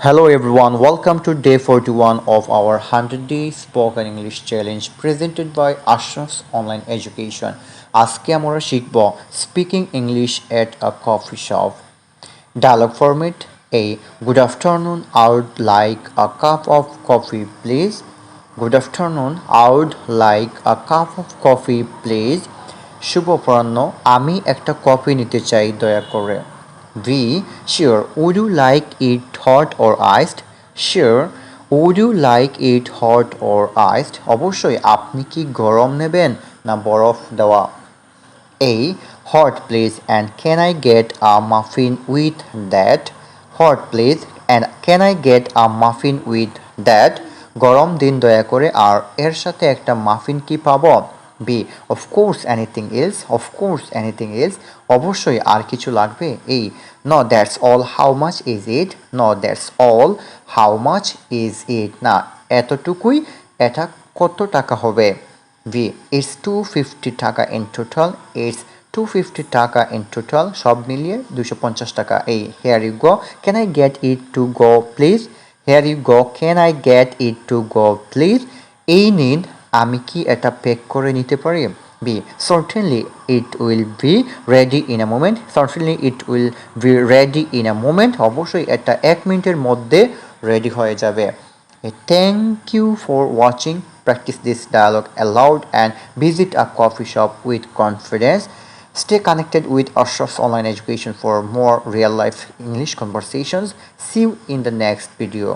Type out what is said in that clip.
Hello everyone, welcome to day 41 of our 100-day spoken English challenge presented by Ashraf's online education. আজকে আমরা শিখব speaking English at a coffee shop. Dialogue format A. Good afternoon, I would like a cup of coffee please. Good afternoon, I would like a cup of coffee please. শুভ অপরাহ্ন, আমি একটা coffee নিতে চাই দয়া করে। V. Sure. Would you like it hot or iced? Sure. Would you like it hot or iced? অবশ্যই। আপনি কি গরম নেবেন না বরফ দেওয়া? A. Hot please and can I get a muffin with that? Hot please and can I get a muffin with that? গরম দিন দয়া করে আর এর সাথে একটা মাফিন কি পাবো? B. Of course anything else? Of course anything else? অবশ্যই আর কিছু লাগবে? A. No that's all. How much is it? No that's all. How much is it? না এতটুকুই, এটা কত টাকা হবে? V. It's 250 টাকা in total. It's 250 টাকা in total. সব মিলিয়ে 250 টাকা। A. Here you go. Can I get it to go please? Here you go. Can I get it to go please? এই নিন, আমি কি এটা প্যাক করে নিতে পারি? B. Certainly it will be ready in a moment. Certainly it will be ready in a moment. অবশ্যই এটা 1 মিনিটের মধ্যে রেডি হয়ে যাবে। Thank you for watching. Practice this dialogue aloud and visit a coffee shop with confidence. Stay connected with Ashraf's online education for more real life English conversations. See you in the next video.